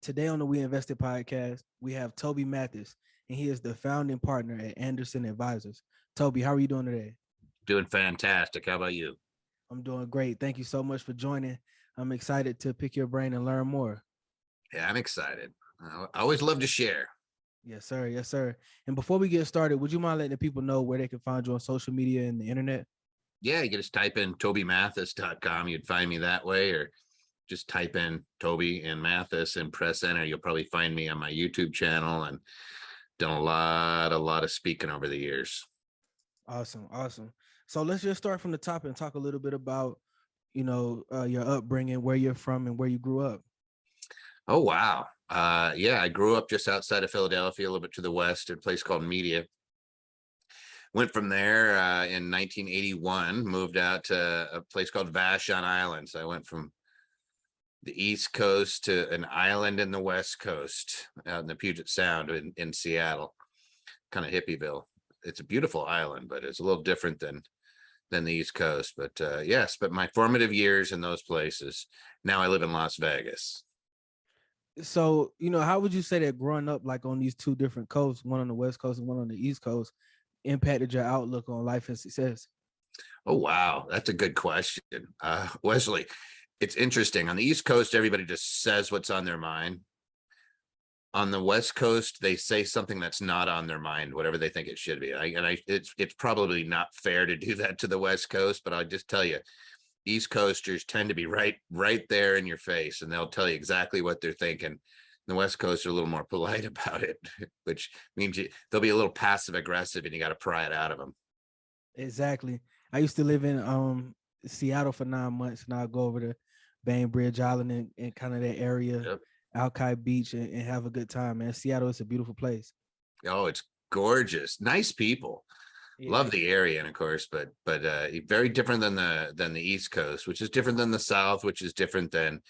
Today on the WEInvested podcast, we have Toby Mathis, and he is the founding partner at Anderson Advisors. Toby, how are you doing today? Doing fantastic. How about you? I'm doing great. Thank you so much for joining. I'm excited to pick your brain and learn more. Yeah, I'm excited. I always love to share. Yes, sir. Yes, sir. And before we get started, would you mind letting the people know where they can find you on social media and the internet? Yeah, you can just type in tobymathis.com. You'd find me that way, or just type in Toby and Mathis and press enter. You'll probably find me on my YouTube channel, and done a lot of speaking over the years. Awesome. Awesome. So let's just start from the top and talk a little bit about, your upbringing, where you're from and where you grew up. Oh, wow. Yeah, I grew up just outside of Philadelphia, a little bit to the west, at a place called Media. Went from there in 1981, moved out to a place called Vashon Island. So I went from the East Coast to an island in the West Coast out in the Puget Sound in Seattle, kind of hippieville. It's a beautiful island, but it's a little different than the East Coast. But yes, but my formative years in those places. Now I live in Las Vegas. So, how would you say that growing up like on these two different coasts, one on the West Coast and one on the East Coast, impacted your outlook on life and success? Oh, wow. That's a good question. Wesley, it's interesting. On the East Coast, everybody just says what's on their mind. On the West Coast, they say something that's not on their mind, whatever they think it should be. It's probably not fair to do that to the West Coast, but I'll just tell you, East Coasters tend to be right there in your face, and they'll tell you exactly what they're thinking. The West Coast are a little more polite about it, which means they'll be a little passive aggressive, and you got to pry it out of them. Exactly. I used to live in Seattle for 9 months, and I'll go over to Bainbridge Island and kind of that area, Yep. Alki Beach, and have a good time, man. Seattle is a beautiful place. Oh, it's gorgeous. Nice people. Yeah. Love the area, and of course, but very different than the East Coast, which is different than the South, which is different than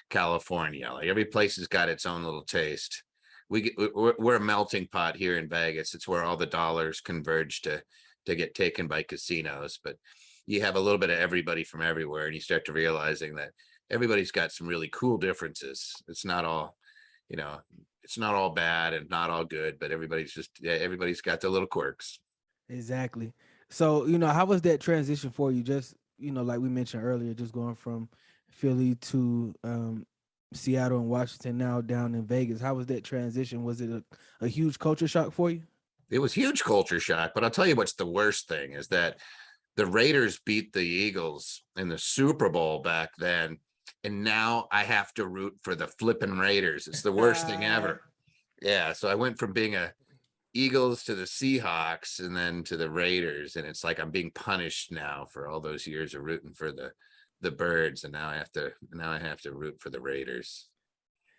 California. Like every place has got its own little taste. We're a melting pot here in Vegas. It's where all the dollars converge to get taken by casinos. But you have a little bit of everybody from everywhere, and you start to realizing that everybody's got some really cool differences. It's not all, it's not all bad and not all good, but everybody's got their little quirks. Exactly. So, how was that transition for you? Just, like we mentioned earlier, just going from Philly to Seattle and Washington, now down in Vegas. How was that transition? Was it a huge culture shock for you? It was huge culture shock, but I'll tell you what's the worst thing is that the Raiders beat the Eagles in the Super Bowl back then, and now I have to root for the flipping Raiders. It's the worst thing ever. Yeah, so I went from being a Eagles to the Seahawks and then to the Raiders, and it's like I'm being punished now for all those years of rooting for the Birds, and now I have to root for the Raiders.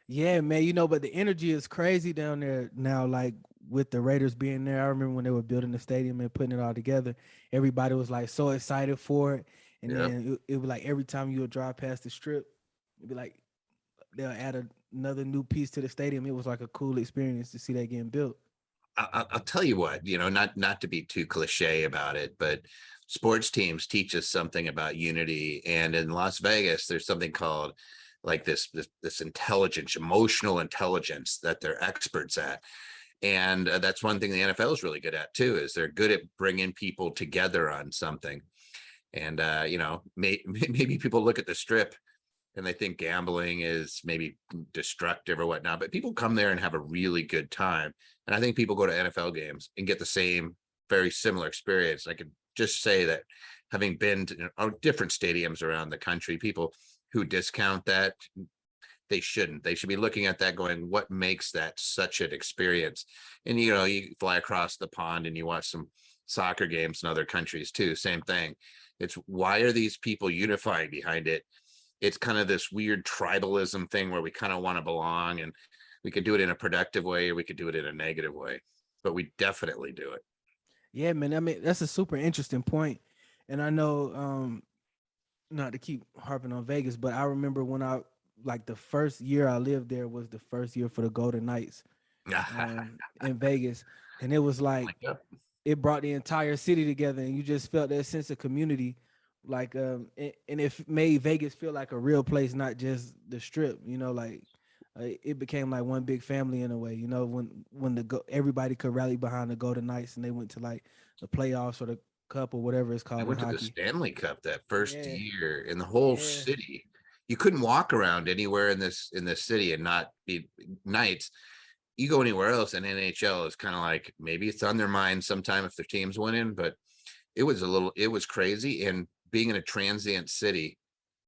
Yeah, man, but the energy is crazy down there now, like with the Raiders being there. I remember when they were building the stadium and putting it all together, everybody was like so excited for it. And Yep. then it was like every time you would drive past the strip, it'd be like they'll add another new piece to the stadium. It was like a cool experience to see that getting built. I'll tell you what, not to be too cliche about it, but sports teams teach us something about unity. And in Las Vegas, there's something called like this intelligence, emotional intelligence that they're experts at. And that's one thing the NFL is really good at too, is they're good at bringing people together on something. And, maybe people look at the strip and they think gambling is maybe destructive or whatnot, but people come there and have a really good time. And I think people go to NFL games and get the same, very similar experience. I could just say that having been to different stadiums around the country, people who discount that, they shouldn't. They should be looking at that going, what makes that such an experience? And, you fly across the pond and you watch some soccer games in other countries too. Same thing. It's why are these people unifying behind it? It's kind of this weird tribalism thing where we kind of want to belong, and we could do it in a productive way or we could do it in a negative way, but we definitely do it. Yeah, man. I mean, that's a super interesting point. And I know, not to keep harping on Vegas, but I remember when like the first year I lived there was the first year for the Golden Knights in Vegas. And it was like, it brought the entire city together, and you just felt that sense of community. And it made Vegas feel like a real place, not just the strip, like it became like one big family in a way. You know, when everybody could rally behind the Golden Knights and they went to like the playoffs or the cup or whatever it's I called in went to the hockey. Stanley Cup that first Yeah, year in the whole yeah, city. You couldn't walk around anywhere in this city and not be Knights. You go anywhere else, and NHL is kind of like maybe it's on their mind sometime if their team's winning, but it was crazy. And being in a transient city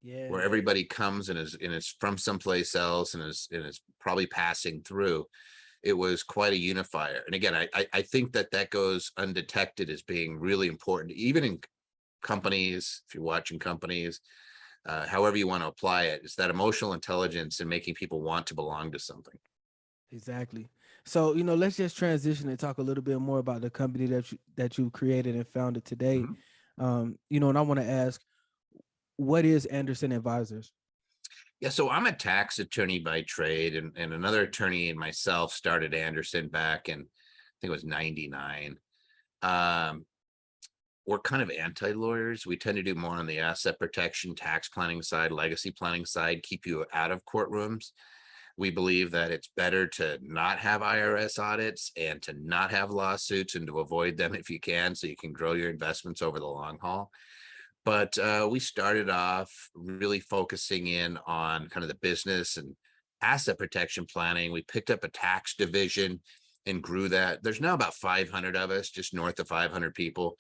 yeah. where everybody comes and is from someplace else and is probably passing through, it was quite a unifier. And again, I think that that goes undetected as being really important, even in companies. If you're watching companies, however you want to apply it, it's that emotional intelligence and making people want to belong to something. Exactly. So, let's just transition and talk a little bit more about the company that you created and founded today. Mhm. And I want to ask, what is Anderson Advisors? Yeah, so I'm a tax attorney by trade, and another attorney and myself started Anderson back in, I think it was 99. Um, we're kind of anti-lawyers. We tend to do more on the asset protection, tax planning side, legacy planning side, keep you out of courtrooms. We believe that it's better to not have IRS audits and to not have lawsuits and to avoid them if you can, so you can grow your investments over the long haul. But we started off really focusing in on kind of the business and asset protection planning. We picked up a tax division and grew that. There's now about 500 of us, just north of 500 people.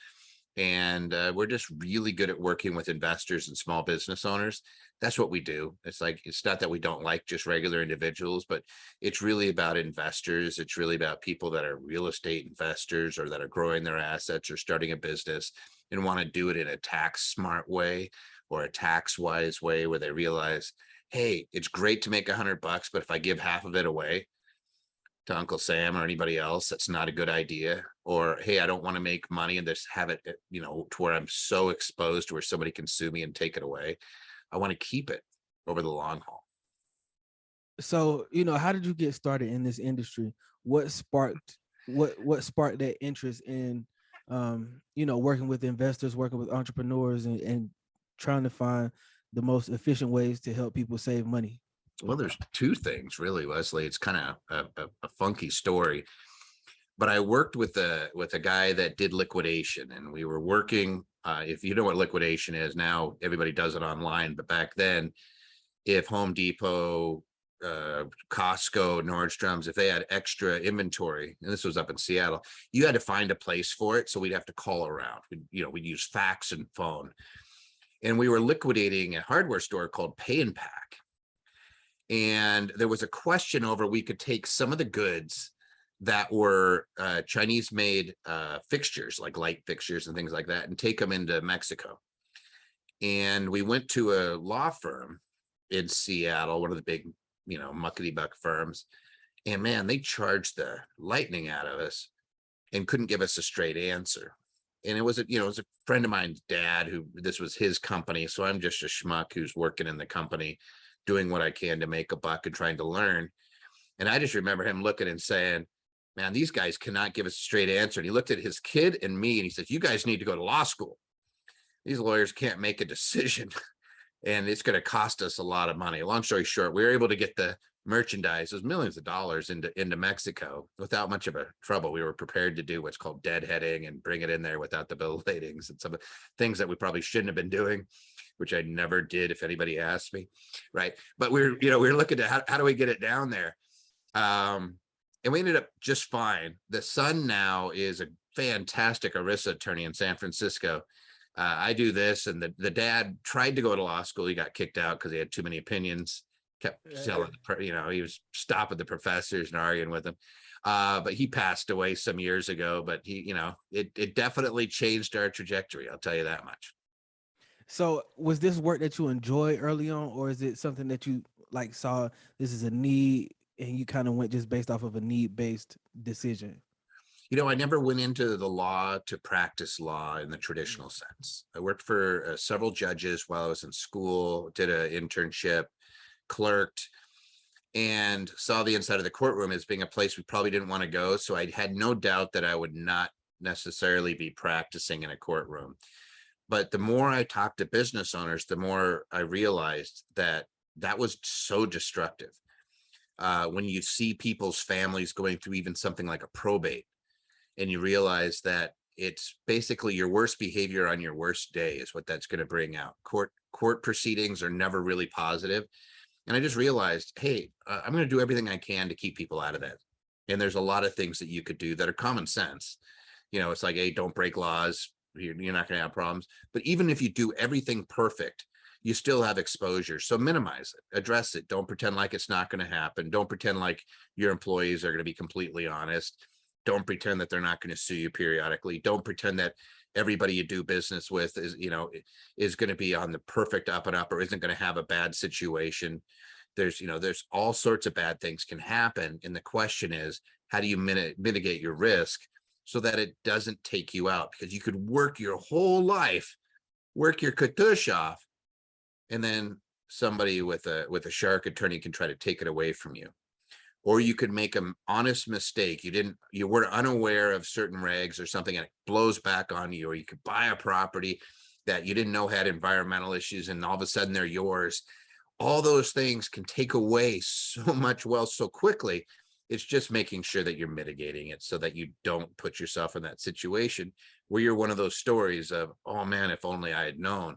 And we're just really good at working with investors and small business owners. That's what we do. It's like, it's not that we don't like just regular individuals, but it's really about investors. It's really about people that are real estate investors or that are growing their assets or starting a business and want to do it in a tax smart way or a tax wise way where they realize, hey, it's great to make $100, but if I give half of it away to Uncle Sam or anybody else, that's not a good idea. Or, hey, I don't want to make money and just have it, to where I'm so exposed to where somebody can sue me and take it away. I want to keep it over the long haul. So, how did you get started in this industry? What sparked what sparked that interest in working with investors, working with entrepreneurs and trying to find the most efficient ways to help people save money? Well, there's two things really, Wesley. It's kind of a funky story, but I worked with a guy that did liquidation, and we were working. If you know what liquidation is now, everybody does it online, but back then, if Home Depot, Costco, Nordstrom's, if they had extra inventory, and this was up in Seattle, you had to find a place for it. So we'd have to call around. We'd use fax and phone, and we were liquidating a hardware store called Pay and Pack. And there was a question over we could take some of the goods that were Chinese made fixtures, like light fixtures and things like that, and take them into Mexico. And we went to a law firm in Seattle, one of the big, muckety buck firms. And man, they charged the lightning out of us and couldn't give us a straight answer. And it was it was a friend of mine's dad who this was his company. So I'm just a schmuck who's working in the company, doing what I can to make a buck and trying to learn. And I just remember him looking and saying, man, these guys cannot give us a straight answer. And he looked at his kid and me and he says, you guys need to go to law school. These lawyers can't make a decision and it's going to cost us a lot of money. Long story short, we were able to get the merchandise, those millions of dollars into Mexico without much of a trouble. We were prepared to do what's called deadheading and bring it in there without the bill of ladings and some things that we probably shouldn't have been doing, which I never did if anybody asked me. Right. But we were looking at how do we get it down there? And we ended up just fine. The son now is a fantastic ERISA attorney in San Francisco. I do this, and the dad tried to go to law school. He got kicked out because he had too many opinions. Kept telling, he was stopping the professors and arguing with them. But he passed away some years ago. But it definitely changed our trajectory. I'll tell you that much. So, was this work that you enjoy early on, or is it something that you like saw this is a need and you kind of went just based off of a need based decision? I never went into the law to practice law in the Mm. traditional sense. I worked for several judges while I was in school, did an internship, clerked, and saw the inside of the courtroom as being a place we probably didn't want to go. So I had no doubt that I would not necessarily be practicing in a courtroom. But the more I talked to business owners, the more I realized that that was so destructive. When you see people's families going through even something like a probate, and you realize that it's basically your worst behavior on your worst day is what that's going to bring out. Court proceedings are never really positive. And I just realized, hey, I'm going to do everything I can to keep people out of that. And there's a lot of things that you could do that are common sense. It's like, hey, don't break laws. You're not going to have problems. But even if you do everything perfect, you still have exposure. So minimize it, address it. Don't pretend like it's not going to happen. Don't pretend like your employees are going to be completely honest. Don't pretend that they're not going to sue you periodically. Don't pretend that everybody you do business with is going to be on the perfect up and up, or isn't going to have a bad situation. There's all sorts of bad things can happen. And the question is, how do you mitigate your risk so that it doesn't take you out? Because you could work your whole life, work your katush off, and then somebody with a shark attorney can try to take it away from you. Or you could make an honest mistake. You were unaware of certain regs or something, and it blows back on you. Or you could buy a property that you didn't know had environmental issues, and all of a sudden they're yours. All those things can take away so much wealth so quickly. It's just making sure that you're mitigating it so that you don't put yourself in that situation where you're one of those stories of, oh man, if only I had known.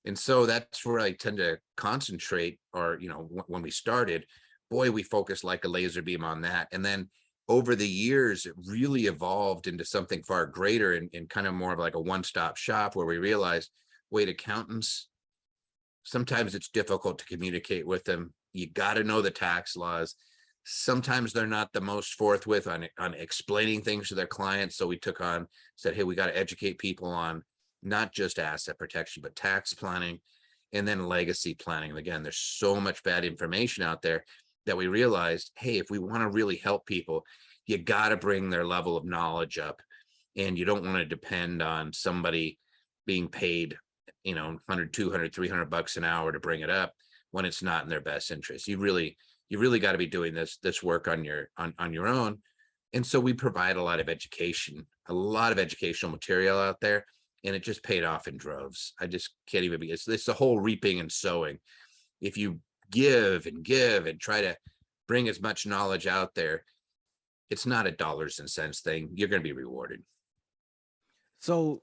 And so that's where I tend to concentrate. Or, when we started, boy, we focused like a laser beam on that. And then over the years, it really evolved into something far greater, and kind of more of like a one-stop shop, where we realized, wait, accountants, sometimes it's difficult to communicate with them. You got to know the tax laws. Sometimes they're not the most forthwith on explaining things to their clients. So we said, hey, we got to educate people on not just asset protection, but tax planning, and then legacy planning. Again, there's so much bad information out there that we realized, hey, if we want to really help people, you got to bring their level of knowledge up. And you don't want to depend on somebody being paid, 100, 200, 300 bucks an hour to bring it up when it's not in their best interest. You really got to be doing this work on your own. And so we provide a lot of educational material out there, and it just paid off in droves. I just can't even it's the whole reaping and sowing. If you give and try to bring as much knowledge out there, it's not a dollars and cents thing. You're going to be rewarded. So,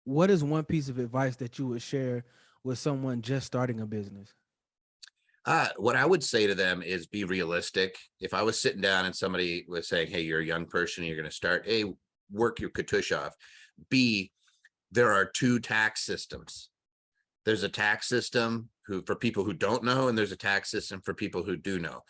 what is one piece of advice that you would share with someone just starting a business? What I would say to them is be realistic. If I was sitting down and somebody was saying, hey, you're a young person, you're going to start, A, work your katush off. B, there are two tax systems. There's a tax system for people who don't know, and there's a tax system for people who do know.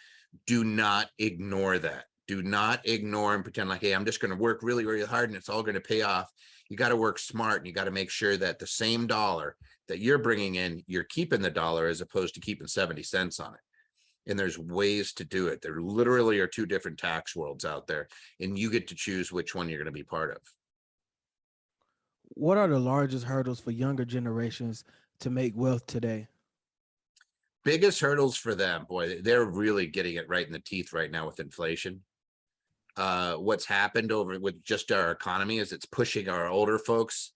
Do not ignore that. Do not ignore and pretend like, hey, I'm just going to work really, really hard and it's all going to pay off. You got to work smart, and you got to make sure that the same dollar that you're bringing in, you're keeping the dollar as opposed to keeping 70 cents on it. And there's ways to do it. There literally are two different tax worlds out there, and you get to choose which one you're going to be part of. What are the largest hurdles for younger generations to make wealth today? Biggest hurdles for them, boy, they're really getting it right in the teeth right now with inflation. What's happened over with just our economy is it's pushing our older folks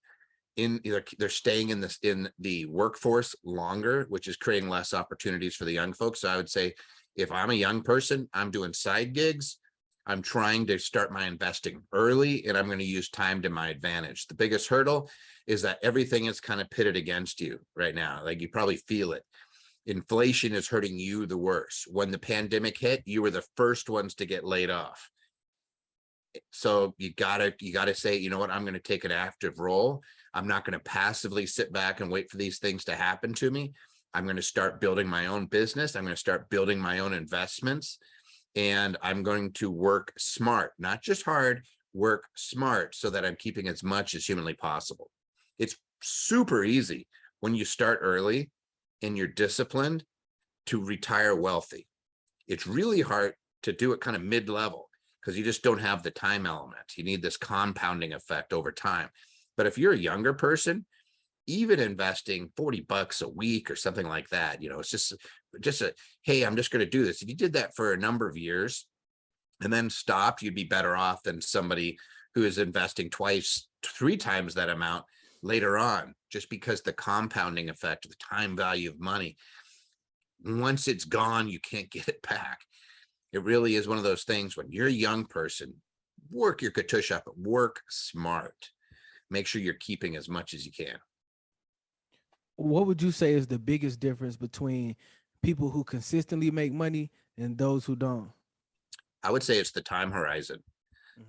in. They're staying in the workforce longer, which is creating less opportunities for the young folks. So I would say, if I'm a young person, I'm doing side gigs. I'm trying to start my investing early, and I'm going to use time to my advantage. The biggest hurdle is that everything is kind of pitted against you right now. Like, you probably feel it. Inflation is hurting you the worst. When the pandemic hit, you were the first ones to get laid off. So you gotta say, you know what, I'm going to take an active role. I'm not going to passively sit back and wait for these things to happen to me. I'm going to start building my own business. I'm going to start building my own investments, and I'm going to work smart, not just hard, work smart, so that I'm keeping as much as humanly possible. It's super easy when you start early and you're disciplined to retire wealthy. It's really hard to do it kind of mid-level, because you just don't have the time element. You need this compounding effect over time. But if you're a younger person, even investing 40 bucks a week or something like that, it's just a, hey, I'm just going to do this. If you did that for a number of years and then stopped, you'd be better off than somebody who is investing twice, three times that amount later on, just because the compounding effect, the time value of money, once it's gone, you can't get it back. It really is one of those things when you're a young person, work your katush up, work smart. Make sure you're keeping as much as you can. What would you say is the biggest difference between people who consistently make money and those who don't? I would say it's the time horizon.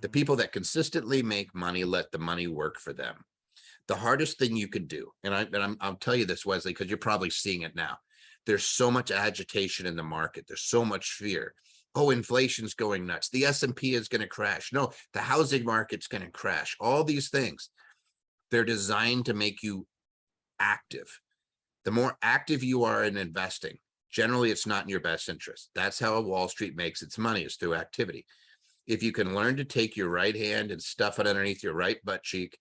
The Mhm. people that consistently make money, let the money work for them. The hardest thing you could do, I'll tell you this, Wesley, because you're probably seeing it now. There's so much agitation in the market. There's so much fear. Oh, inflation's going nuts. The S&P is going to crash. No, the housing market's going to crash. All these things, they're designed to make you active. The more active you are in investing, generally it's not in your best interest. That's how Wall Street makes its money, is through activity. If you can learn to take your right hand and stuff it underneath your right butt cheek,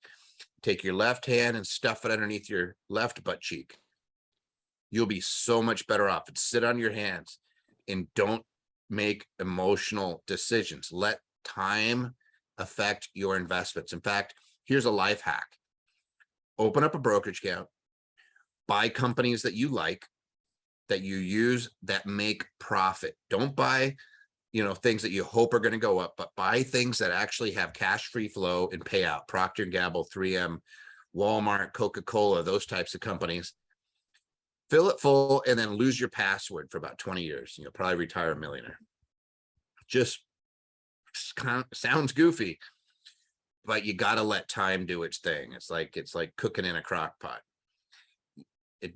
take your left hand and stuff it underneath your left butt cheek, you'll be so much better off. And sit on your hands and don't make emotional decisions. Let time affect your investments. In fact, here's a life hack. Open up a brokerage account, buy companies that you like, that you use, that make profit. Don't buy, things that you hope are going to go up, but buy things that actually have cash free flow and payout. Procter & Gamble, 3M, Walmart, Coca-Cola, those types of companies. Fill it full and then lose your password for about 20 years. You'll probably retire a millionaire. Just kind of sounds goofy, but you got to let time do its thing. It's like cooking in a crock pot.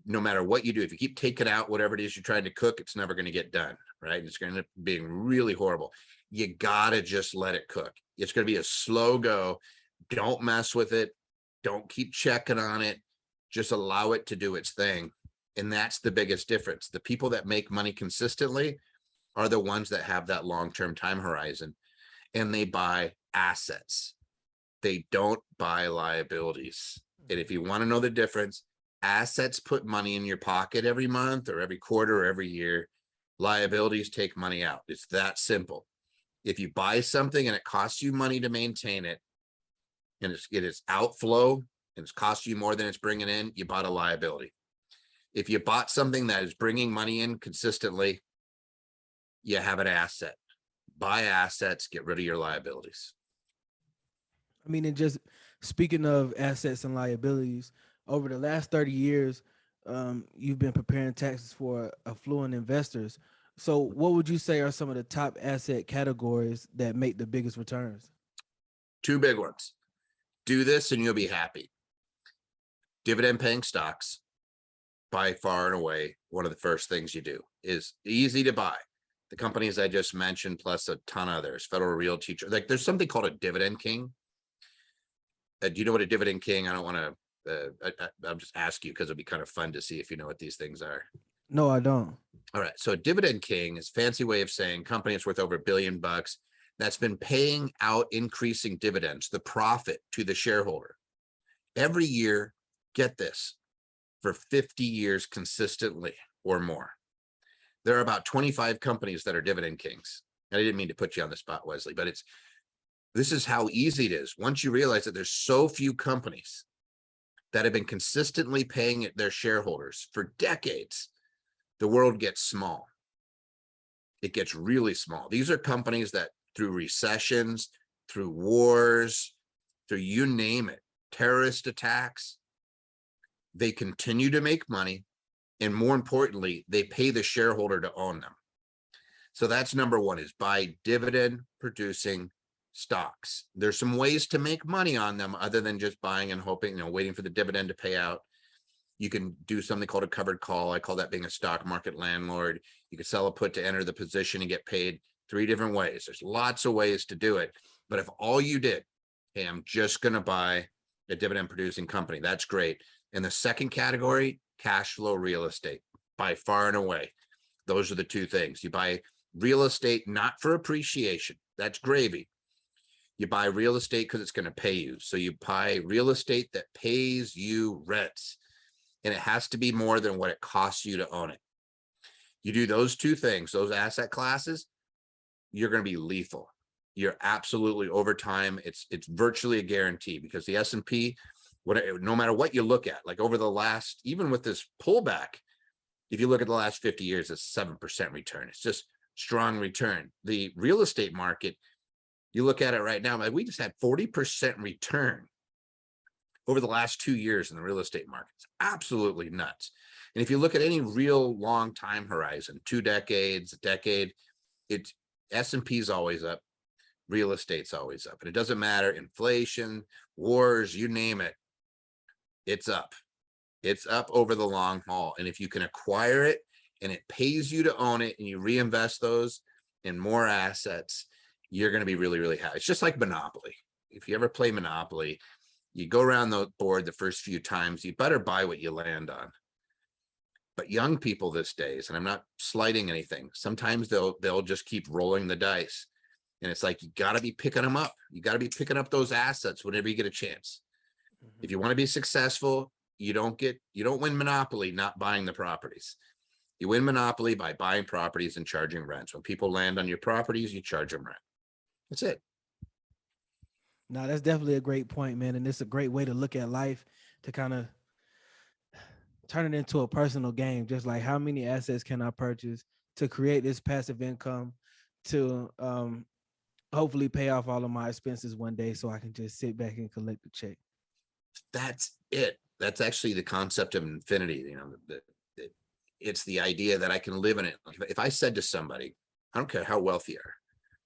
No matter what you do, if you keep taking out whatever it is you're trying to cook, it's never going to get done, right? It's going to end up being really horrible. You got to just let it cook. It's going to be a slow go. Don't mess with it. Don't keep checking on it. Just allow it to do its thing. And that's the biggest difference. The people that make money consistently are the ones that have that long-term time horizon, and they buy assets. They don't buy liabilities. And if you want to know the difference, assets put money in your pocket every month or every quarter or every year. Liabilities take money out. It's that simple. If you buy something and it costs you money to maintain it, and it is outflow and it's cost you more than it's bringing in, you bought a liability. If you bought something that is bringing money in consistently, you have an asset. Buy assets, get rid of your liabilities. I mean, and just speaking of assets and liabilities, over the last 30 years, you've been preparing taxes for affluent investors. So, what would you say are some of the top asset categories that make the biggest returns? Two big ones. Do this and you'll be happy. Dividend paying stocks, by far and away, one of the first things you do. Is easy to buy. The companies I just mentioned, plus a ton of others, Federal Realty, like there's something called a dividend king. Do you know what a dividend king? I don't want to, I'll just ask you because it'll be kind of fun to see if you know what these things are. No, I don't. All right. So a dividend king is a fancy way of saying company that's worth over $1 billion that's been paying out increasing dividends, the profit to the shareholder every year. Get this, for 50 years consistently or more. There are about 25 companies that are dividend kings. And I didn't mean to put you on the spot, Wesley, but this is how easy it is. Once you realize that there's so few companies that have been consistently paying their shareholders for decades, the world gets small. It gets really small. These are companies that through recessions, through wars, through you name it, terrorist attacks, they continue to make money. And more importantly, they pay the shareholder to own them. So that's number one, is buy dividend producing stocks. There's some ways to make money on them other than just buying and hoping, waiting for the dividend to pay out. You can do something called a covered call. I call that being a stock market landlord. You can sell a put to enter the position and get paid 3 different ways. There's lots of ways to do it. But if all you did, hey, I'm just going to buy a dividend producing company, that's great. And the second category, cash flow real estate, by far and away. Those are the two things. You buy real estate, not for appreciation. That's gravy. You buy real estate because it's going to pay you. So you buy real estate that pays you rents, and it has to be more than what it costs you to own it. You do those two things, those asset classes, you're going to be lethal. You're absolutely, over time, it's virtually a guarantee, because the S&P, no matter what you look at, like over the last, even with this pullback, if you look at the last 50 years, it's 7% return. It's just strong return. The real estate market, you look at it right now, like we just had 40% return over the last 2 years in the real estate market. It's absolutely nuts. And if you look at any real long time horizon, 2 decades, a decade, it's S&P is always up, real estate's always up. And it doesn't matter, inflation, wars, you name it, it's up. It's up over the long haul. And if you can acquire it and it pays you to own it and you reinvest those in more assets, you're going to be really, really happy. It's just like Monopoly. If you ever play Monopoly, you go around the board the first few times, you better buy what you land on. But young people these days, and I'm not slighting anything, sometimes they'll just keep rolling the dice. And it's like, you got to be picking them up. You got to be picking up those assets whenever you get a chance. If you want to be successful, you don't win Monopoly not buying the properties. You win Monopoly by buying properties and charging rents. When people land on your properties, you charge them rent. That's it. No, that's definitely a great point, man. And it's a great way to look at life, to kind of turn it into a personal game. Just like, how many assets can I purchase to create this passive income to hopefully pay off all of my expenses one day, so I can just sit back and collect the check. That's it. That's actually the concept of infinity. It's the idea that I can live in it. If I said to somebody, I don't care how wealthy you are,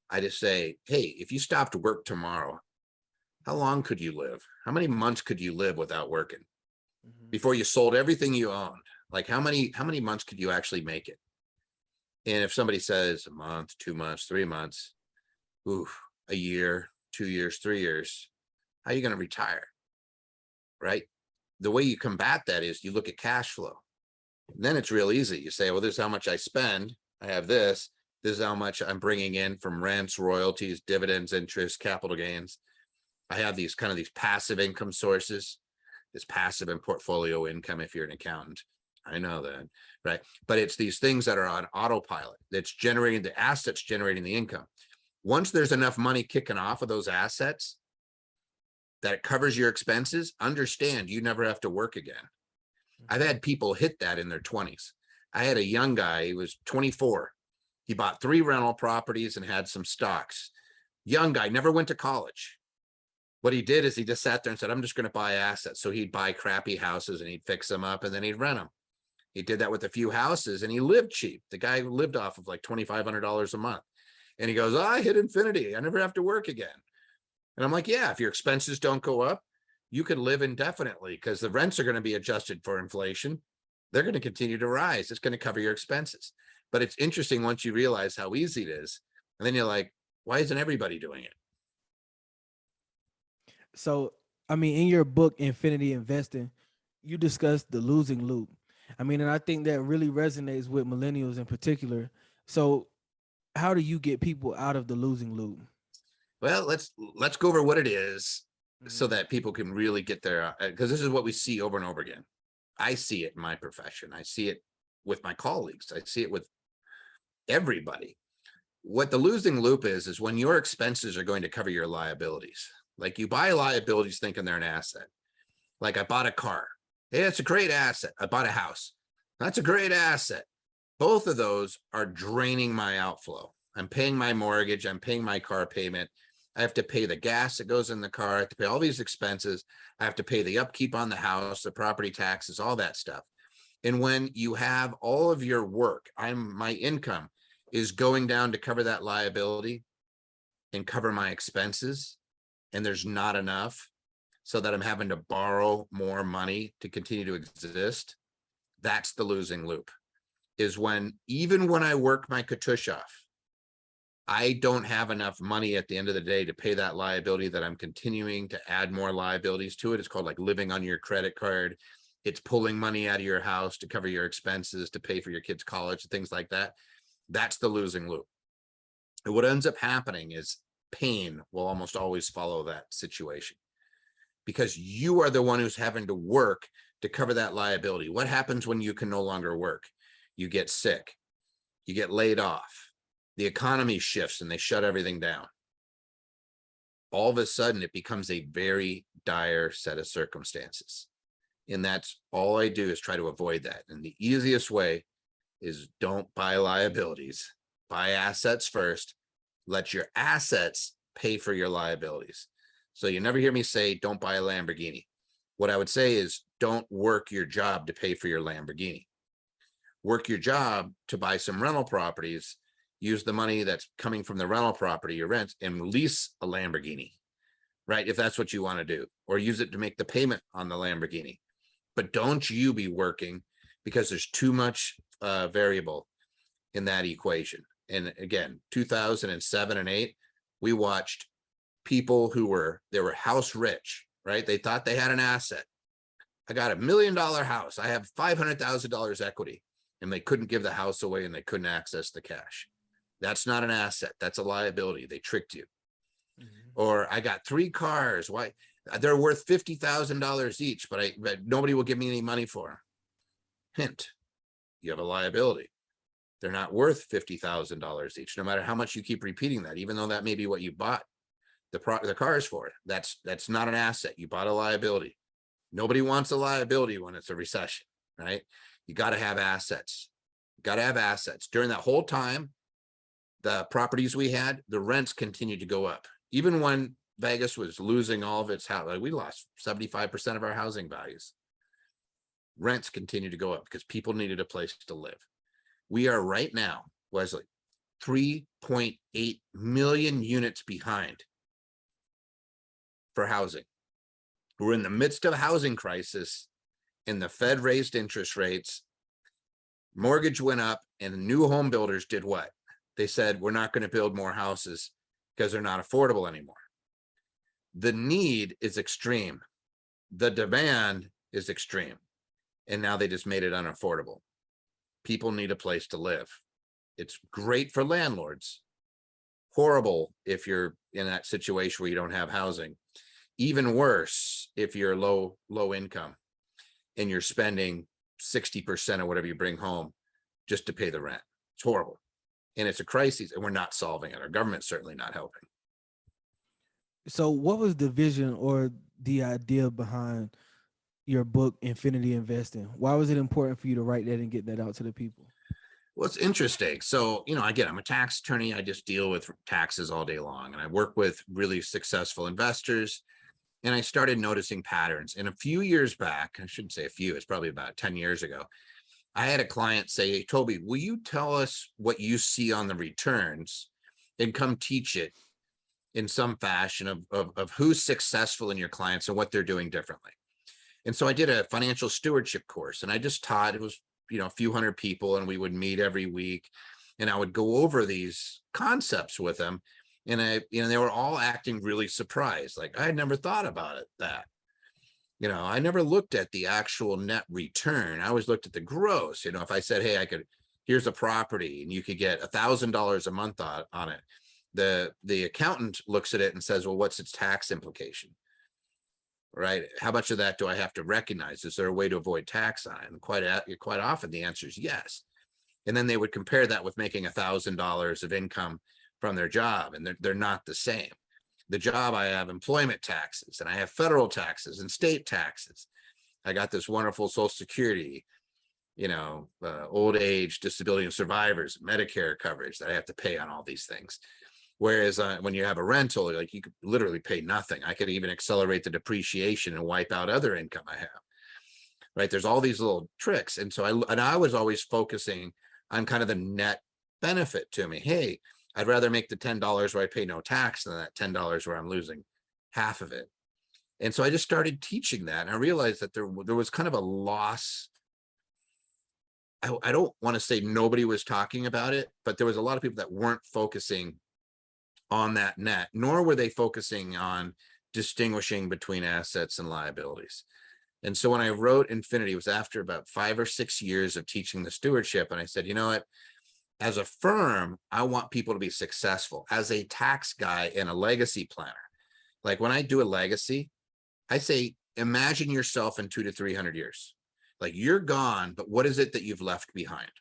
I just say, hey, if you stopped work tomorrow, how long could you live? How many months could you live without working? Before you sold everything you owned? Like, how many months could you actually make it? And if somebody says a month, 2 months, 3 months, a year, 2 years, 3 years, how are you going to retire? Right? The way you combat that is you look at cash flow. And then it's real easy. You say, well, this is how much I spend. I have this. This is how much I'm bringing in from rents, royalties, dividends, interest, capital gains. I have these passive income sources, this passive and portfolio income if you're an accountant. I know that, right? But it's these things that are on autopilot that's generating the assets, generating the income. Once there's enough money kicking off of those assets that it covers your expenses, understand you never have to work again. I've had people hit that in their 20s. I had a young guy, he was 24. He bought 3 rental properties and had some stocks. Young guy, never went to college. What he did is he just sat there and said, I'm just going to buy assets. So he'd buy crappy houses and he'd fix them up and then he'd rent them. He did that with a few houses and he lived cheap. The guy lived off of like $2,500 a month. And he goes, I hit infinity. I never have to work again. And I'm like, yeah, if your expenses don't go up, you can live indefinitely because the rents are going to be adjusted for inflation. They're going to continue to rise. It's going to cover your expenses. But it's interesting once you realize how easy it is. And then you're like, why isn't everybody doing it? So, I mean, in your book, Infinity Investing, you discussed the losing loop. I mean, and I think that really resonates with millennials in particular. So, how do you get people out of the losing loop? Well, let's go over what it is so that people can really get there, because this is what we see over and over again. I see it in my profession. I see it with my colleagues. I see it with everybody. What the losing loop is when your expenses are going to cover your liabilities. Like, you buy liabilities thinking they're an asset. Like, I bought a car. Hey, it's a great asset. I bought a house. That's a great asset. Both of those are draining my outflow. I'm paying my mortgage. I'm paying my car payment. I have to pay the gas that goes in the car. I have to pay all these expenses. I have to pay the upkeep on the house, the property taxes, all that stuff. And when you have all of your work, my income is going down to cover that liability and cover my expenses, and there's not enough, so that I'm having to borrow more money to continue to exist. That's the losing loop, is when, even when I work my katush off, I don't have enough money at the end of the day to pay that liability, that I'm continuing to add more liabilities to it. It's called like living on your credit card. It's pulling money out of your house to cover your expenses, to pay for your kids' college, things like that. That's the losing loop. And what ends up happening is pain will almost always follow that situation, because you are the one who's having to work to cover that liability. What happens when you can no longer work? You get sick, you get laid off, the economy shifts and they shut everything down. All of a sudden, it becomes a very dire set of circumstances. And that's all I do is try to avoid that. And the easiest way is don't buy liabilities buy assets first, let your assets pay for your liabilities. So you never hear me say, don't buy a Lamborghini. What I would say is, don't work your job to pay for your Lamborghini. Work your job to buy some rental properties, use the money that's coming from the rental property, your rent, and lease a Lamborghini, right? If that's what you want to do, or use it to make the payment on the Lamborghini. But don't you be working, because there's too much variable in that equation. And again, 2007 and 8, we watched people they were house rich, right? They thought they had an asset. I got $1 million house. I have $500,000 equity, and they couldn't give the house away and they couldn't access the cash. That's not an asset. That's a liability. They tricked you. Mm-hmm. Or I got 3 cars. Why? They're worth $50,000 each, but nobody will give me any money for them. Hint, you have a liability. They're not worth $50,000 each, no matter how much you keep repeating that, even though that may be what you bought the cars for. That's not an asset. You bought a liability. Nobody wants a liability when it's a recession, right? You got to have assets. You got to have assets. During that whole time, the properties we had, the rents continued to go up. Even when Vegas was losing all of its house, like we lost 75% of our housing values. Rents continued to go up because people needed a place to live. We are right now, Wesley, 3.8 million units behind for housing. We're in the midst of a housing crisis, and the Fed raised interest rates, mortgage went up, and new home builders did what? They said, we're not going to build more houses because they're not affordable anymore. The need is extreme. The demand is extreme. And now they just made it unaffordable. People need a place to live. It's great for landlords. Horrible if you're in that situation where you don't have housing. Even worse if you're low income and you're spending 60% of whatever you bring home just to pay the rent. It's horrible. And it's a crisis, and we're not solving it. Our government's certainly not helping. So what was the vision or the idea behind your book, Infinity Investing? Why was it important for you to write that and get that out to the people? Well, it's interesting. So, again, I'm a tax attorney. I just deal with taxes all day long, and I work with really successful investors. And I started noticing patterns. And a few years back, I shouldn't say a few, it's probably about 10 years ago, I had a client say, hey, Toby, will you tell us what you see on the returns and come teach it in some fashion of who's successful in your clients and what they're doing differently. And so I did a financial stewardship course, and I just taught, it was, a few hundred people, and we would meet every week, and I would go over these concepts with them. And they were all acting really surprised. Like, I had never thought about it that, I never looked at the actual net return. I always looked at the gross. If I said, hey, here's a property and you could get $1,000 a month on it. The accountant looks at it and says, well, what's its tax implication? Right? How much of that do I have to recognize? Is there a way to avoid tax on it? And quite often the answer is yes. And then they would compare that with making $1,000 of income from their job, and they're not the same. The job, I have employment taxes, and I have federal taxes and state taxes. I got this wonderful Social Security, old age, disability, and survivors, Medicare coverage that I have to pay on all these things. Whereas when you have a rental, like, you could literally pay nothing. I could even accelerate the depreciation and wipe out other income I have. Right? There's all these little tricks. And so I was always focusing on kind of the net benefit to me. Hey, I'd rather make the $10 where I pay no tax than that $10 where I'm losing half of it. And so I just started teaching that, and I realized that there was kind of a loss. I don't want to say nobody was talking about it, but there was a lot of people that weren't focusing on that net, nor were they focusing on distinguishing between assets and liabilities. And so when I wrote Infinity, it was after about 5 or 6 years of teaching the stewardship. And I said, you know what? As a firm, I want people to be successful. As a tax guy and a legacy planner, like when I do a legacy, I say, imagine yourself in 200 to 300 years. Like, you're gone, but what is it that you've left behind?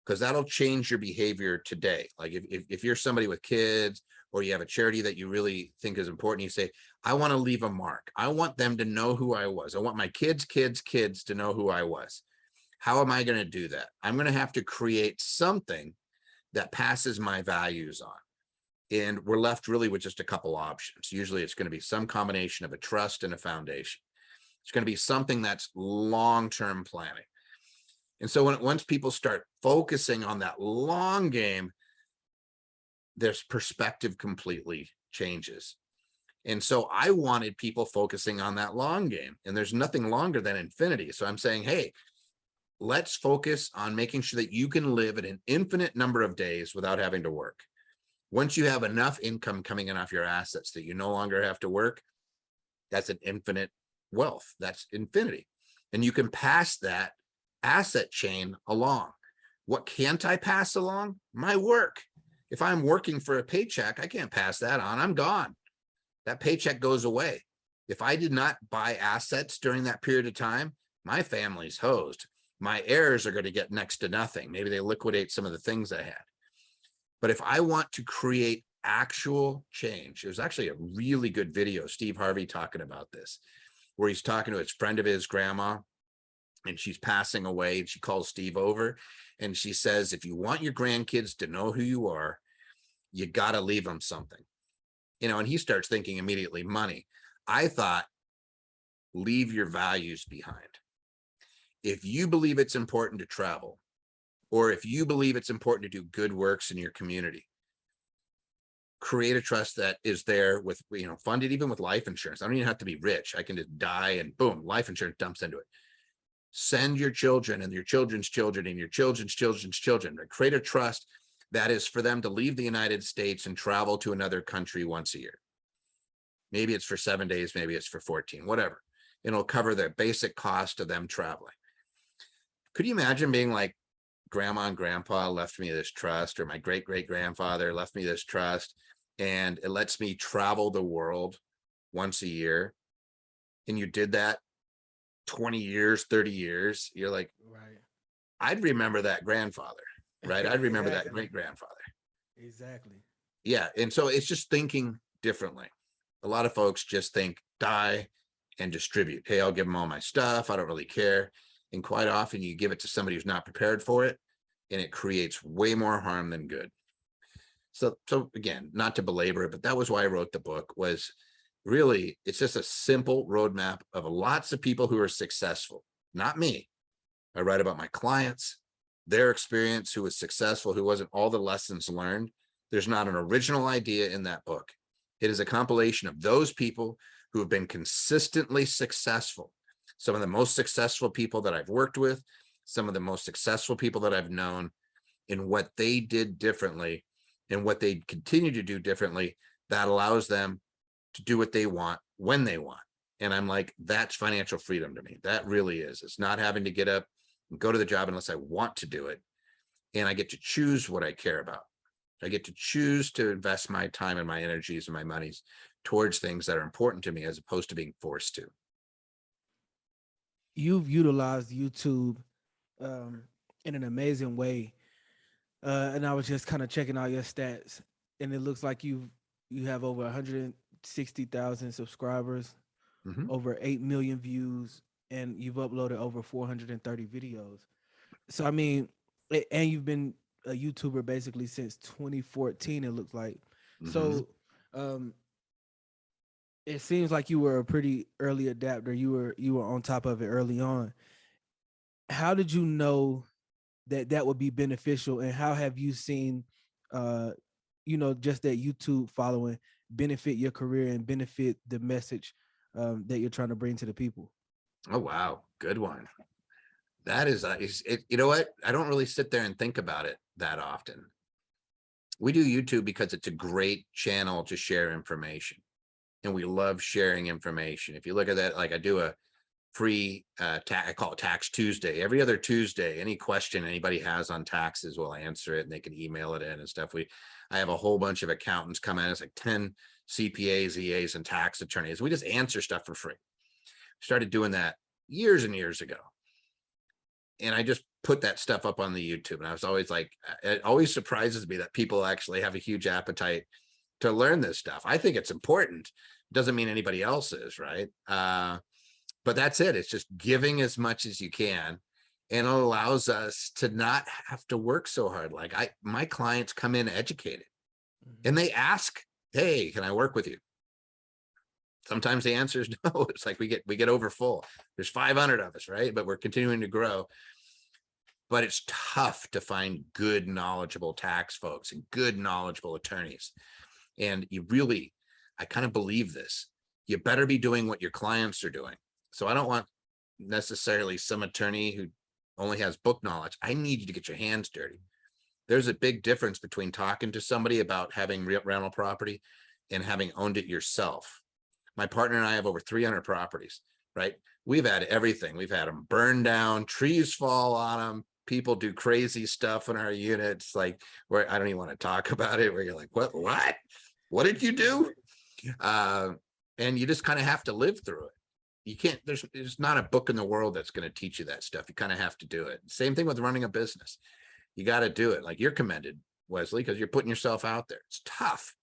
Because that'll change your behavior today. Like if you're somebody with kids, or you have a charity that you really think is important, you say, I want to leave a mark. I want them to know who I was. I want my kids' to know who I was. How am I going to do that? I'm going to have to create something that passes my values on. And we're left really with just a couple options. Usually it's going to be some combination of a trust and a foundation. It's going to be something that's long-term planning. And so once people start focusing on that long game, their perspective completely changes. And so I wanted people focusing on that long game, and there's nothing longer than infinity. So I'm saying, hey, let's focus on making sure that you can live at an infinite number of days without having to work. Once you have enough income coming in off your assets that you no longer have to work, that's an infinite wealth. That's infinity. And you can pass that asset chain along. What can't I pass along? My work. If I'm working for a paycheck, I can't pass that on. I'm gone. That paycheck goes away. If I did not buy assets during that period of time, my family's hosed. My heirs are going to get next to nothing. Maybe they liquidate some of the things I had. But if I want to create actual change, it was actually a really good video, Steve Harvey talking about this, where he's talking to his friend of his grandma, and she's passing away, and she calls Steve over, and she says, if you want your grandkids to know who you are, you got to leave them something. And he starts thinking immediately money. I thought, leave your values behind. If you believe it's important to travel, or if you believe it's important to do good works in your community, create a trust that is there with, funded even with life insurance. I don't even have to be rich. I can just die and boom, life insurance dumps into it. Send your children and your children's children and your children's children's children. Create a trust that is for them to leave the United States and travel to another country once a year. Maybe it's for 7 days, maybe it's for 14, whatever. It'll cover the basic cost of them traveling. Could you imagine being like, grandma and grandpa left me this trust, or my great-great-grandfather left me this trust, and it lets me travel the world once a year, and you did that 20 years, 30 years, you're like, Right. I'd remember that grandfather, right? I'd remember that Exactly. great-grandfather. Exactly. Yeah, and so it's just thinking differently. A lot of folks just think die and distribute. Hey, I'll give them all my stuff. I don't really care. And quite often you give it to somebody who's not prepared for it, and it creates way more harm than good. So again, not to belabor it, but that was why I wrote the book. Was really, it's just a simple roadmap of lots of people who are successful, not me. I write about my clients, their experience, who was successful, who wasn't, all the lessons learned. There's not an original idea in that book. It is a compilation of those people who have been consistently successful. Some of the most successful people that I've worked with, some of the most successful people that I've known, in what they did differently and what they continue to do differently that allows them to do what they want when they want. And I'm like, that's financial freedom to me. That really is. It's not having to get up and go to the job unless I want to do it. And I get to choose what I care about. I get to choose to invest my time and my energies and my monies towards things that are important to me, as opposed to being forced to. You've utilized YouTube um, in an amazing way, and I was just kind of checking out your stats, and it looks like you have over 160,000 subscribers, Mhm. over 8 million views, and you've uploaded over 430 videos. So I mean, and you've been a YouTuber basically since 2014. It looks like. Mhm. So um, it seems like you were a pretty early adapter. You were on top of it early on. How did you know that that would be beneficial, and how have you seen uh just that YouTube following benefit your career and benefit the message that you're trying to bring to the people? Oh, wow. Good one. That is it. You know what? I don't really sit there and think about it that often. We do YouTube because it's a great channel to share information, and we love sharing information. If you look at that, like I do a free I call it Tax Tuesday. Every other Tuesday, any question anybody has on taxes, we'll answer it, and they can email it in and stuff. I have a whole bunch of accountants come in. It's like 10 CPAs, EAs, and tax attorneys. We just answer stuff for free. Started doing that years and years ago. And I just put that stuff up on the YouTube. And I was always like, it always surprises me that people actually have a huge appetite to learn this stuff. I think it's important. Doesn't mean anybody else is, right? But that's it. It's just giving as much as you can. and it allows us to not have to work so hard. Like my clients come in educated and they ask, hey, can I work with you? Sometimes the answer is no. It's like we get over full. There's 500 of us, right? But we're continuing to grow. But it's tough to find good, knowledgeable tax folks and good, knowledgeable attorneys. And I kind of believe this. You better be doing what your clients are doing. So I don't want necessarily some attorney who only has book knowledge. I need you to get your hands dirty. There's a big difference between talking to somebody about having rental property and having owned it yourself. My partner and I have over 300 properties, right? We've had everything. We've had them burn down, trees fall on them. People do crazy stuff in our units, like where I don't even want to talk about it, where you're like, what did you do? And you just kind of have to live through it. You can't, there's not a book in the world that's going to teach you that stuff. You kind of have to do it. Same thing with running a business. You got to do it. Like you're commended, Wesley, because you're putting yourself out there. It's tough.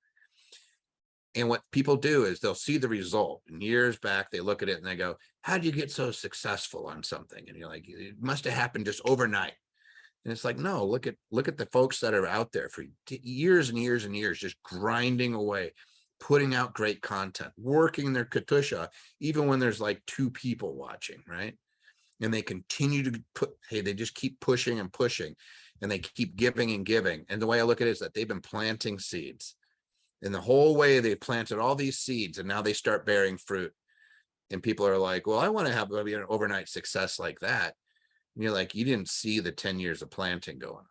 And what people do is they'll see the result, and years back, they look at it and they go, how did you get so successful on something? And you're like, it must have happened just overnight. And it's like, no, look at the folks that are out there for years and years and years, just grinding away, putting out great content, working their katusha, even when there's like 2 people watching, right? And they continue to they just keep pushing and pushing, and they keep giving and giving. And the way I look at it is that they've been planting seeds. And the whole way they planted all these seeds, and now they start bearing fruit. And people are like, well, I want to have an overnight success like that. And you're like, you didn't see the 10 years of planting going on.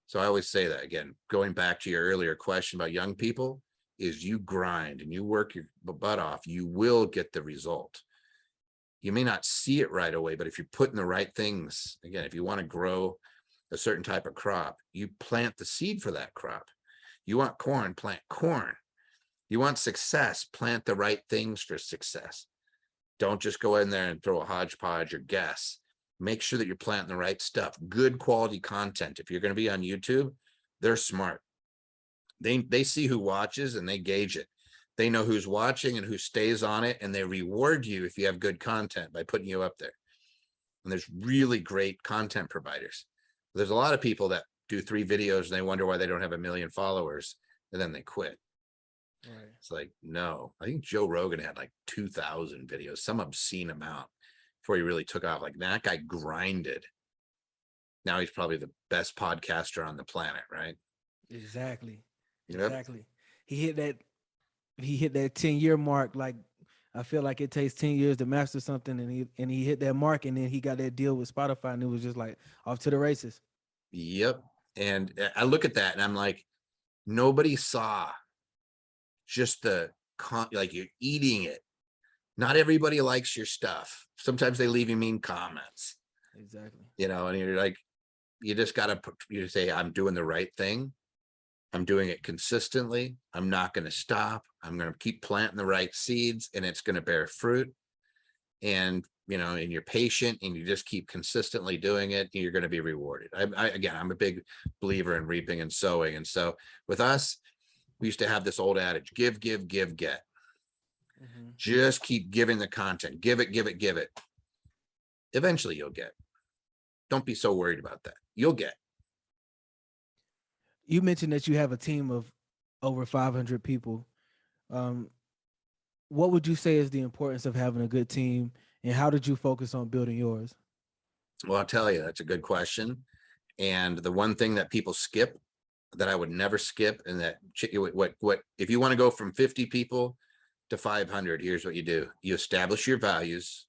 So I always say that again, going back to your earlier question about young people, is you grind and you work your butt off, you will get the result. You may not see it right away, but if you're putting the right things, again, if you want to grow a certain type of crop, you plant the seed for that crop. You want corn, plant corn. You want success, plant the right things for success. Don't just go in there and throw a hodgepodge or guess. Make sure that you're planting the right stuff. Good quality content. If you're going to be on YouTube, they're smart. They see who watches and they gauge it. They know who's watching and who stays on it, and they reward you if you have good content by putting you up there. And there's really great content providers. There's a lot of people that do 3 videos and they wonder why they don't have 1 million followers, and then they quit. Right. It's like, no, I think Joe Rogan had like 2,000 videos, some obscene amount, before he really took off. Like that guy grinded. Now he's probably the best podcaster on the planet, right? Exactly. Yep. Exactly. He hit that 10-year mark. Like I feel like it takes 10 years to master something, and he hit that mark, and then he got that deal with Spotify, and it was just like off to the races. Yep. And I look at that and I'm like, nobody saw just like you're eating it. Not everybody likes your stuff. Sometimes they leave you mean comments. Exactly. You know, and you're like, you just got to say, I'm doing the right thing. I'm doing it consistently. I'm not going to stop. I'm going to keep planting the right seeds, and it's going to bear fruit. And, you know, and you're patient and you just keep consistently doing it, and you're going to be rewarded. I'm a big believer in reaping and sowing. And so with us, we used to have this old adage, give, get. Mm-hmm. Just keep giving the content, give it. Eventually you'll get. Don't be so worried about that. You'll get. You mentioned that you have a team of over 500 people. What would you say is the importance of having a good team, and how did you focus on building yours? Well, I'll tell you, that's a good question. And the one thing that people skip that I would never skip, and that what if you want to go from 50 people to 500, here's what you do. You establish your values,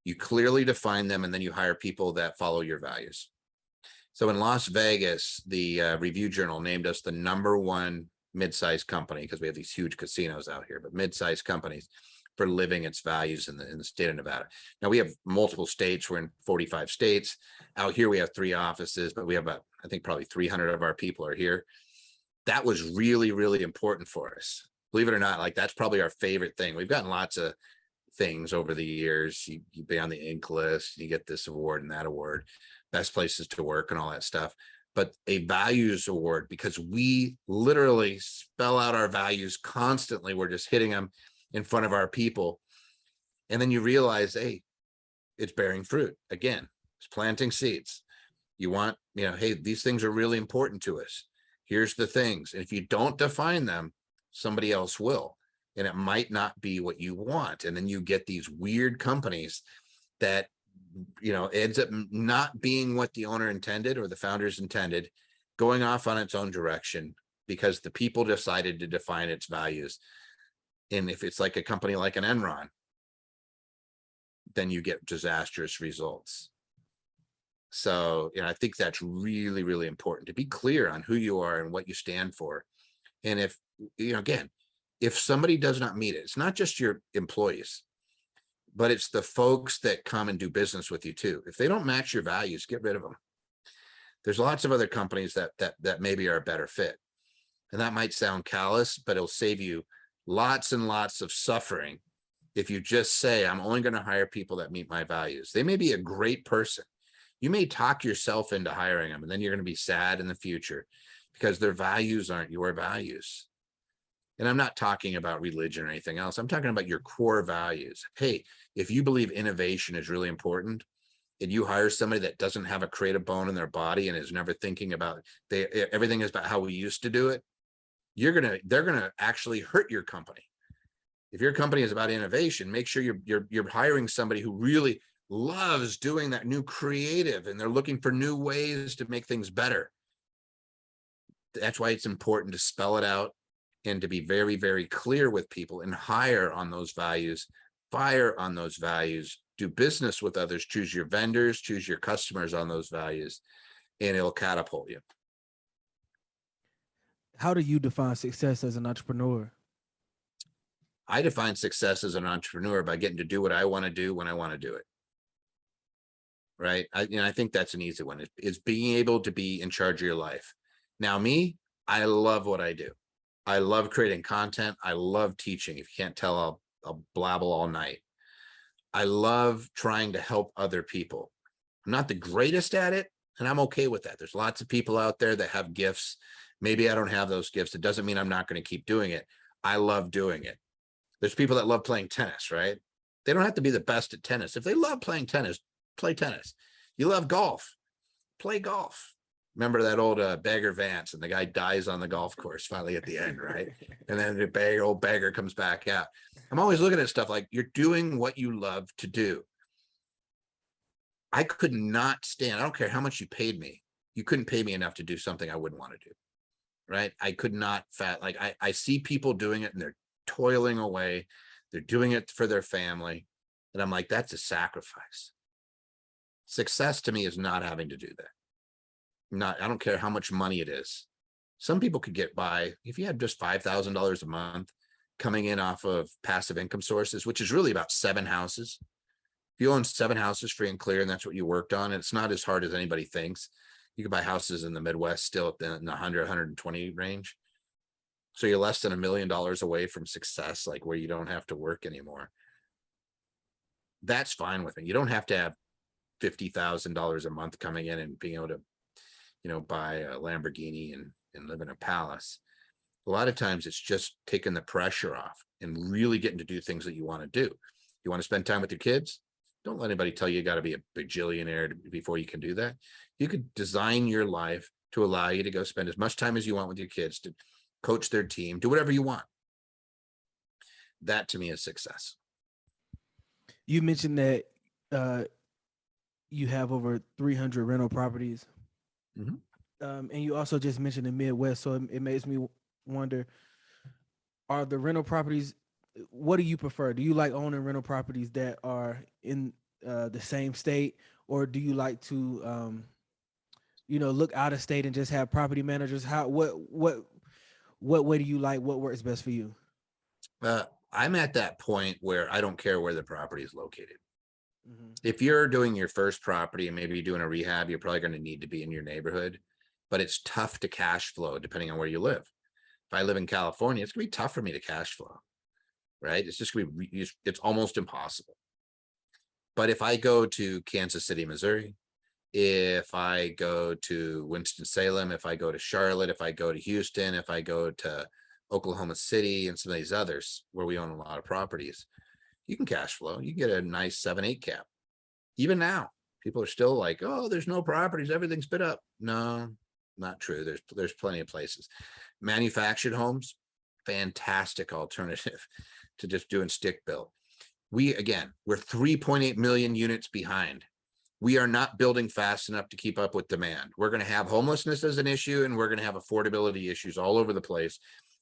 you clearly define them, and then you hire people that follow your values. So in Las Vegas, the Review Journal named us the #1 mid-sized company, because we have these huge casinos out here, but mid-sized companies for living its values in the state of Nevada. Now we have multiple states. We're in 45 states. Out here we have 3 offices, but we have about, I think probably 300 of our people are here. That was really, really important for us. Believe it or not, like that's probably our favorite thing. We've gotten lots of things over the years. You be on the Inc. list, you get this award and that award, best places to work and all that stuff. But a values award, because we literally spell out our values constantly. We're just hitting them in front of our people. And then you realize, hey, it's bearing fruit again. It's planting seeds. You want, hey, these things are really important to us. Here's the things. And if you don't define them, somebody else will. And it might not be what you want. And then you get these weird companies that, ends up not being what the owner intended or the founders intended, going off on its own direction because the people decided to define its values. And if it's like a company like an Enron, then you get disastrous results. So, I think that's really, really important to be clear on who you are and what you stand for. And if, again, if somebody does not meet it, it's not just your employees, but it's the folks that come and do business with you too. If they don't match your values, get rid of them. There's lots of other companies that maybe are a better fit. And that might sound callous, but it'll save you lots and lots of suffering if you just say, I'm only going to hire people that meet my values. They may be a great person. You may talk yourself into hiring them, and then you're going to be sad in the future because their values aren't your values. And I'm not talking about religion or anything else. I'm talking about your core values. Hey, if you believe innovation is really important and you hire somebody that doesn't have a creative bone in their body and is never thinking about everything is about how we used to do it, they're gonna actually hurt your company. If your company is about innovation, make sure you're hiring somebody who really loves doing that new creative and they're looking for new ways to make things better. That's why it's important to spell it out and to be very, very clear with people and hire on those values, fire on those values, do business with others, choose your vendors, choose your customers on those values, and it'll catapult you. How do you define success as an entrepreneur? I define success as an entrepreneur by getting to do what I want to do when I want to do it. Right. I think that's an easy one. It's being able to be in charge of your life. Now, me, I love what I do. I love creating content. I love teaching. If you can't tell, I'll blabble all night. I love trying to help other people. I'm not the greatest at it, and I'm okay with that. There's lots of people out there that have gifts. Maybe I don't have those gifts. It doesn't mean I'm not going to keep doing it. I love doing it. There's people that love playing tennis, right? They don't have to be the best at tennis. If they love playing tennis, play tennis. You love golf, play golf. Remember that old Bagger Vance, and the guy dies on the golf course finally at the end, right? And then the old beggar comes back out. I'm always looking at stuff like, you're doing what you love to do. I could not stand, I don't care how much you paid me. You couldn't pay me enough to do something I wouldn't want to do, right? I could not I see people doing it and they're toiling away. They're doing it for their family. And I'm like, that's a sacrifice. Success to me is not having to do that. I don't care how much money it is. Some people could get by if you had just $5,000 a month coming in off of passive income sources, which is really about 7 houses. If you own 7 houses free and clear, and that's what you worked on, and it's not as hard as anybody thinks. You can buy houses in the Midwest still in the 100, 120 range. So you're less than $1 million away from success, like where you don't have to work anymore. That's fine with me. You don't have to have $50,000 a month coming in and being able to, buy a Lamborghini and live in a palace. A lot of times it's just taking the pressure off and really getting to do things that you want to do. You want to spend time with your kids? Don't let anybody tell you got to be a bajillionaire before you can do that. You could design your life to allow you to go spend as much time as you want with your kids, to coach their team, do whatever you want. That to me is success. You mentioned that you have over 300 rental properties. Mm-hmm. And you also just mentioned the Midwest. So it makes me wonder, are the rental properties, what do you prefer? Do you like owning rental properties that are in the same state, or do you like to, look out of state and just have property managers? What way do you like? What works best for you? I'm at that point where I don't care where the property is located. Mm-hmm. If you're doing your first property and maybe you're doing a rehab, you're probably going to need to be in your neighborhood, but it's tough to cash flow depending on where you live. If I live in California, it's going to be tough for me to cash flow, right? It's just going to be, it's almost impossible. But if I go to Kansas City, Missouri, if I go to Winston-Salem, if I go to Charlotte, if I go to Houston, if I go to Oklahoma City and some of these others where we own a lot of properties, you can cash flow. You get a nice 7-8 cap. Even now, People are still like, oh, there's no properties, everything's bid up. No, not true. There's plenty of places. Manufactured homes, fantastic alternative to just doing stick built. We're 3.8 million units behind. We are not building fast enough to keep up with demand. We're going to have homelessness as an issue, and we're going to have affordability issues all over the place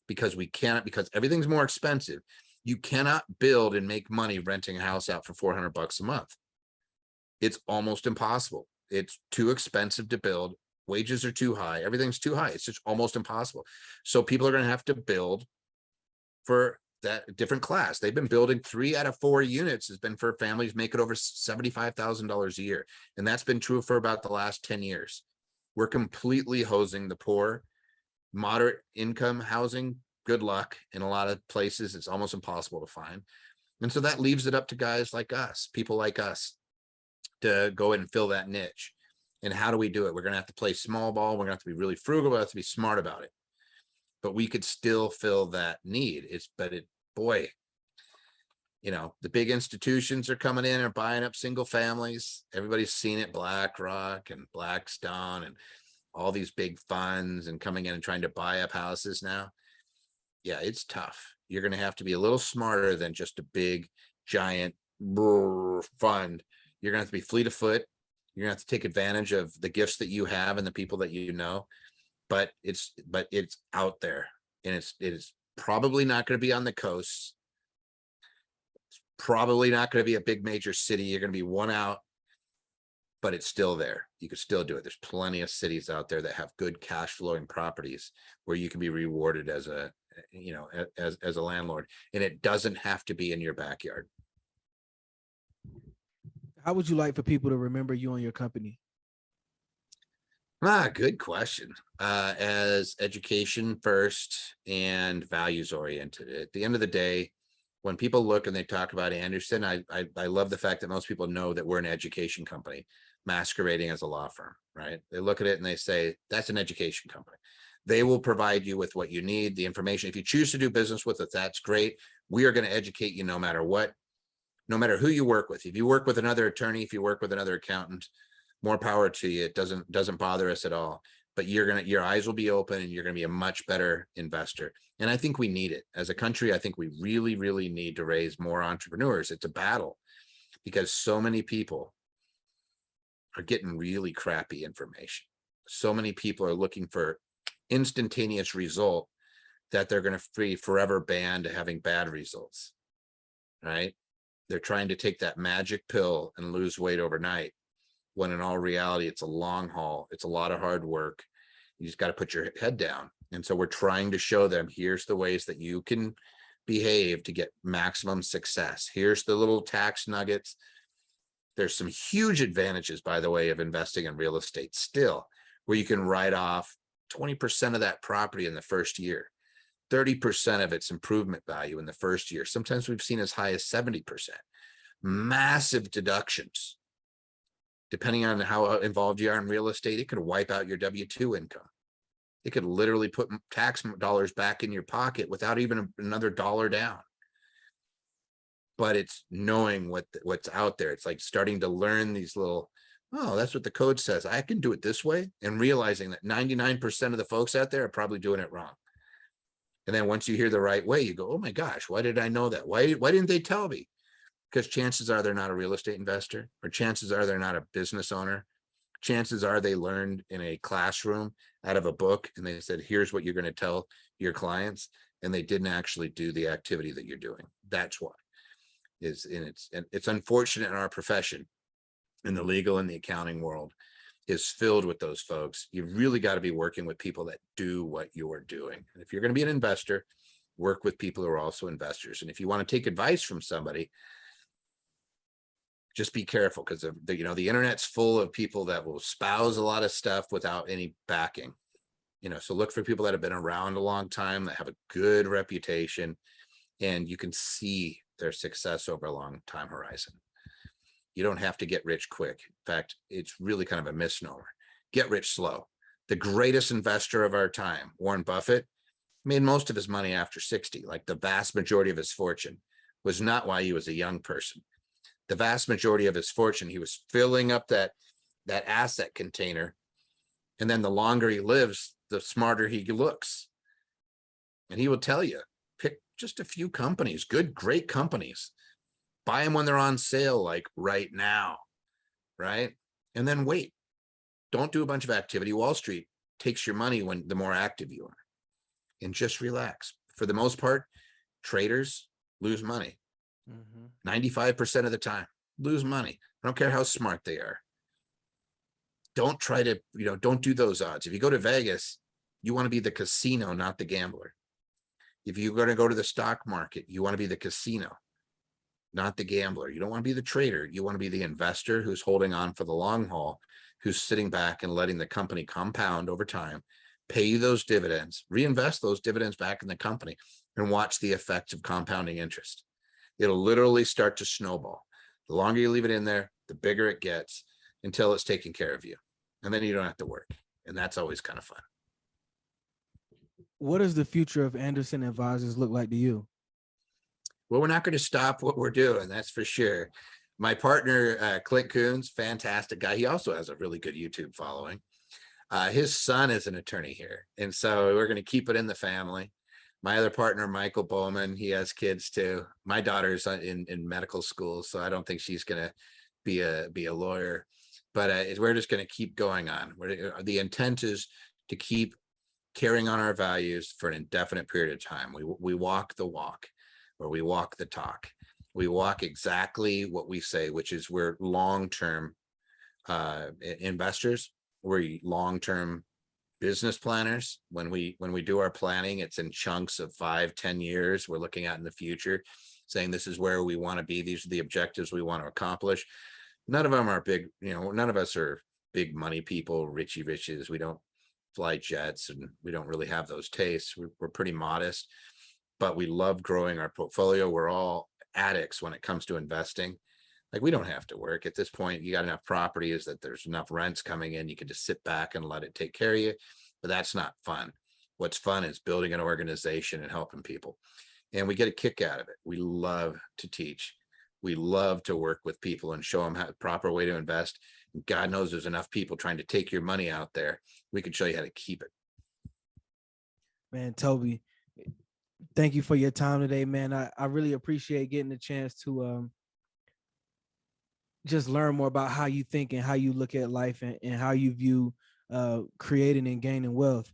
because because everything's more expensive. You cannot build and make money renting a house out for $400 a month. It's almost impossible. It's too expensive to build. Wages are too high. Everything's too high. It's just almost impossible. So people are going to have to build for that different class. They've been building 3 out of 4 units has been for families making over $75,000 a year. And that's been true for about the last 10 years. We're completely hosing the poor. Moderate income housing, good luck. In a lot of places, it's almost impossible to find. And so that leaves it up to guys like us, people like us, to go in and fill that niche. And how do we do it? We're going to have to play small ball. We're going to have to be really frugal. We have to be smart about it. But we could still fill that need. Boy, the big institutions are coming in and buying up single families. Everybody's seen it, BlackRock and Blackstone and all these big funds and coming in and trying to buy up houses now. Yeah, it's tough. You're going to have to be a little smarter than just a big, giant fund. You're going to have to be fleet of foot. You're going to have to take advantage of the gifts that you have and the people that you know. But it's out there, and it is probably not going to be on the coast. It's probably not going to be a big major city. You're going to be one out, but it's still there. You can still do it. There's plenty of cities out there that have good cash flowing properties where you can be rewarded as a landlord, and it doesn't have to be in your backyard. How would you like for people to remember you and your company? Good question. As education first and values oriented. At the end of the day, when people look and they talk about Anderson, I love the fact that most people know that we're an education company masquerading as a law firm, right? They look at it and they say, that's an education company. They will provide you with what you need, the information. If you choose to do business with us, that's great. We are going to educate you no matter what, no matter who you work with. If you work with another attorney, if you work with another accountant, more power to you. It doesn't bother us at all. But your eyes will be open and you're going to be a much better investor. And I think we need it as a country. I think we really, really need to raise more entrepreneurs. It's a battle because so many people are getting really crappy information. So many people are looking for instantaneous result that they're going to be forever banned to having bad results, right? They're trying to take that magic pill and lose weight overnight, when in all reality, it's a long haul. It's a lot of hard work. You just got to put your head down. And so we're trying to show them, here's the ways that you can behave to get maximum success. Here's the little tax nuggets. There's some huge advantages, by the way, of investing in real estate still, where you can write off 20% of that property in the first year, 30% of its improvement value in the first year. Sometimes we've seen as high as 70%. Massive deductions. Depending on how involved you are in real estate, it could wipe out your W-2 income. It could literally put tax dollars back in your pocket without even another dollar down. But it's knowing what's out there. It's like starting to learn these little, oh, that's what the code says. I can do it this way, and realizing that 99% of the folks out there are probably doing it wrong. And then once you hear the right way, you go, oh my gosh, why did I know that? Why didn't they tell me? Because chances are they're not a real estate investor, or chances are they're not a business owner. Chances are they learned in a classroom out of a book and they said, here's what you're going to tell your clients. And they didn't actually do the activity that you're doing. That's why. It's unfortunate in our profession, in the legal and the accounting world, is filled with those folks. You really got to be working with people that do what you're doing. And if you're going to be an investor, work with people who are also investors. And if you want to take advice from somebody, just be careful, because the internet's full of people that will espouse a lot of stuff without any backing. So look for people that have been around a long time, that have a good reputation, and you can see their success over a long time horizon. You don't have to get rich quick. In fact, it's really kind of a misnomer. Get rich slow. The greatest investor of our time, Warren Buffett, made most of his money after 60. Like the vast majority of his fortune was not while he was a young person. the vast majority of his fortune. He was filling up that asset container. And then the longer he lives, the smarter he looks. And he will tell you, pick just a few companies, good, great companies. Buy them when they're on sale, like right now, right? And then wait. Don't do a bunch of activity. Wall Street takes your money when the more active you are. And just relax. For the most part, traders lose money. 95% of the time, lose money. I don't care how smart they are. Don't try to, don't do those odds. If you go to Vegas, you want to be the casino, not the gambler. If you're going to go to the stock market, you want to be the casino, not the gambler. You don't want to be the trader. You want to be the investor who's holding on for the long haul, who's sitting back and letting the company compound over time, pay you those dividends, reinvest those dividends back in the company, and watch the effects of compounding interest. It'll literally start to snowball. The longer you leave it in there, the bigger it gets until it's taking care of you. And then you don't have to work. And that's always kind of fun. What does the future of Anderson Advisors look like to you? Well, we're not going to stop what we're doing. That's for sure. My partner, Clint Coons, fantastic guy. He also has a really good YouTube following. His son is an attorney here. And so we're going to keep it in the family. My other partner, Michael Bowman, he has kids too. My daughter's in medical school, so I don't think she's going to be a lawyer. But we're just going to keep going on. The intent is to keep carrying on our values for an indefinite period of time. We walk the walk, or we walk the talk. We walk exactly what we say, which is we're long-term investors. We're long-term business planners. When we do our planning, it's in chunks of 5-10 years. We're looking out in the future, saying this is where we want to be. These are the objectives we want to accomplish. None of them are big, none of us are big money people, richy riches. We don't fly jets, and we don't really have those tastes. We're pretty modest, but we love growing our portfolio. We're all addicts when it comes to investing. Like, we don't have to work at this point. You got enough properties that there's enough rents coming in. You can just sit back and let it take care of you. But that's not fun. What's fun is building an organization and helping people. And we get a kick out of it. We love to teach. We love to work with people and show them how the proper way to invest. And God knows there's enough people trying to take your money out there. We can show you how to keep it. Man, Toby, thank you for your time today, man. I really appreciate getting the chance to just learn more about how you think and how you look at life, and how you view creating and gaining wealth.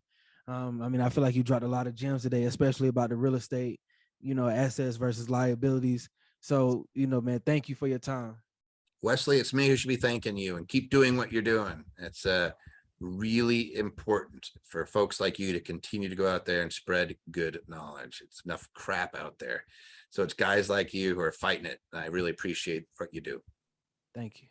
I mean, I feel like you dropped a lot of gems today, especially about the real estate, assets versus liabilities. So, man, thank you for your time. Wesley, it's me who should be thanking you, and keep doing what you're doing. It's really important for folks like you to continue to go out there and spread good knowledge. It's enough crap out there. So it's guys like you who are fighting it. I really appreciate what you do. Thank you.